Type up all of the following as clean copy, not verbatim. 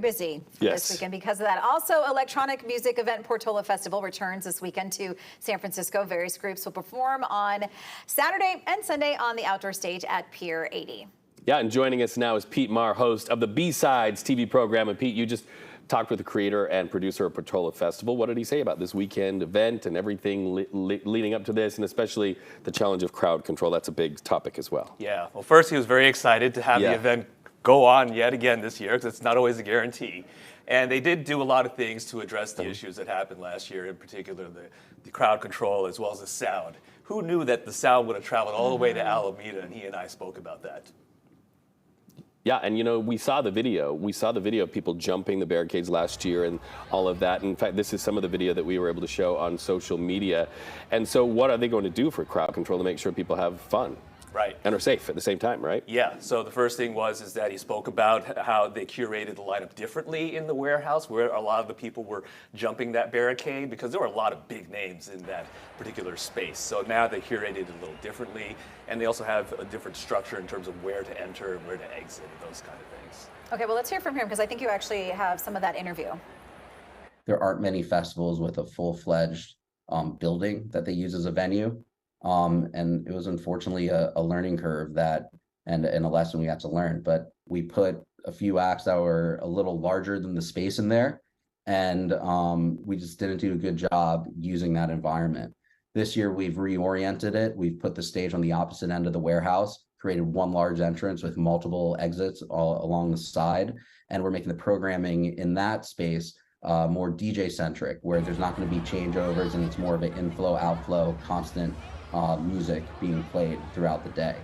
busy Yes. this weekend because of that. Also, electronic music event Portola Festival returns this weekend to San Francisco. Various groups will perform on Saturday and Sunday on the outdoor stage at Pier 80. Yeah, and joining us now is Pete Marr, host of the B-Sides TV program. And Pete, you just talked with the creator and producer of Portola Festival. What did he say about this weekend event and everything leading up to this, and especially the challenge of crowd control? That's a big topic as well. Yeah, well, first he was very excited to have the event go on yet again this year, because it's not always a guarantee. And they did do a lot of things to address the issues that happened last year, in particular the crowd control as well as the sound. Who knew that the sound would have traveled all the way to Alameda, and he and I spoke about that. Yeah, and you know, we saw the video. We saw the video of people jumping the barricades last year and all of that. In fact, this is some of the video that we were able to show on social media. And so what are they going to do for crowd control to make sure people have fun? Right. And are safe at the same time, right? Yeah, so the first thing is that he spoke about how they curated the lineup differently in the warehouse, where a lot of the people were jumping that barricade, because there were a lot of big names in that particular space. So now they curated it a little differently, and they also have a different structure in terms of where to enter and where to exit and those kind of things. Okay, well, let's hear from him, because I think you actually have some of that interview. There aren't many festivals with a full-fledged building that they use as a venue. And it was unfortunately a learning curve and a lesson we had to learn. But we put a few acts that were a little larger than the space in there, and we just didn't do a good job using that environment. This year we've reoriented it. We've put the stage on the opposite end of the warehouse, created one large entrance with multiple exits all along the side, and we're making the programming in that space more DJ centric, where there's not going to be changeovers, and it's more of an inflow, outflow, constant music being played throughout the day.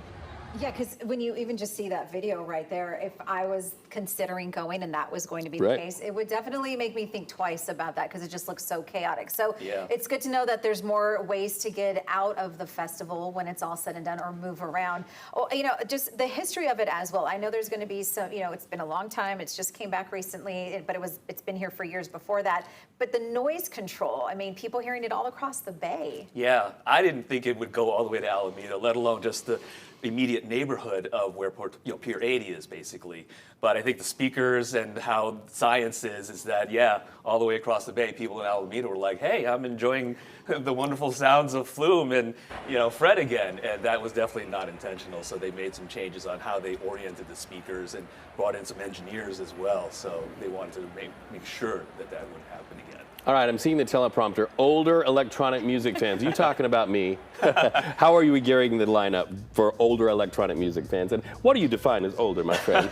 Yeah, because when you even just see that video right there, if I was considering going and that was going to be the case, it would definitely make me think twice about that, because it just looks so chaotic. So it's good to know that there's more ways to get out of the festival when it's all said and done, or move around. Oh, you know, just the history of it as well. I know there's going to be some, you know, it's been a long time. It's just came back recently, but it's been here for years before that. But the noise control, I mean, people hearing it all across the bay. Yeah, I didn't think it would go all the way to Alameda, let alone just the immediate neighborhood of where Pier 80 is, basically. But I think the speakers and how science is that, all the way across the bay, people in Alameda were like, hey, I'm enjoying the wonderful sounds of Flume and, you know, Fred again. And that was definitely not intentional. So they made some changes on how they oriented the speakers and brought in some engineers as well. So they wanted to make sure that wouldn't happen again. All right, I'm seeing the teleprompter. Older electronic music fans. You talking about me? How are you gearing the lineup for older electronic music fans? And what do you define as older, my friend?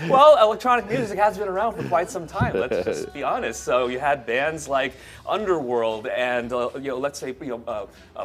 Well, electronic music has been around for quite some time. Let's just be honest. So you had bands like Underworld and let's say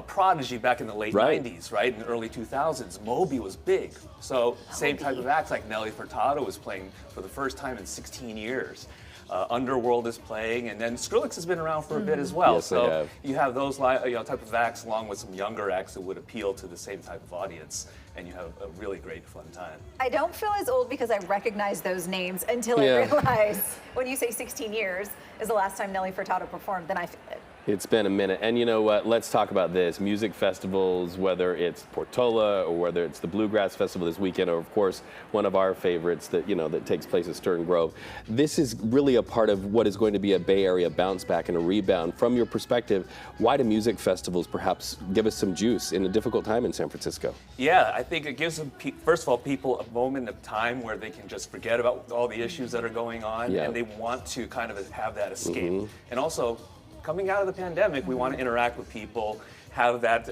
Prodigy back in the late '90s, right? In the early 2000s, Moby was big. So same type of acts, like Nelly Furtado was playing for the first time in 16 years. Underworld is playing, and then Skrillex has been around for a bit as well. Yes, so you have those type of acts along with some younger acts that would appeal to the same type of audience, and you have a really great fun time. I don't feel as old because I recognize those names until I realize when you say 16 years is the last time Nelly Furtado performed, then I feel it. It's been a minute. And you know what? Let's talk about this. Music festivals, whether it's Portola or whether it's the Bluegrass Festival this weekend, or of course, one of our favorites that, that takes place at Stern Grove. This is really a part of what is going to be a Bay Area bounce back and a rebound. From your perspective, why do music festivals perhaps give us some juice in a difficult time in San Francisco? Yeah, I think it gives them, first of all, people a moment of time where they can just forget about all the issues that are going on, and they want to kind of have that escape. And also, coming out of the pandemic, we want to interact with people, have that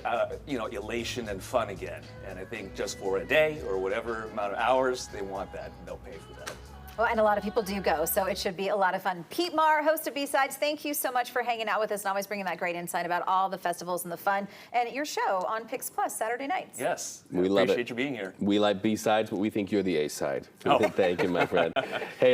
elation and fun again. And I think just for a day or whatever amount of hours, they want that, and they'll pay for that. Well, and a lot of people do go, so it should be a lot of fun. Pete Marr, host of B-Sides, thank you so much for hanging out with us and always bringing that great insight about all the festivals and the fun, and your show on KPIX Plus Saturday nights. Yes, we love it. Appreciate you being here. We like B-Sides, but we think you're the A-side. Thank you, my friend. Hey.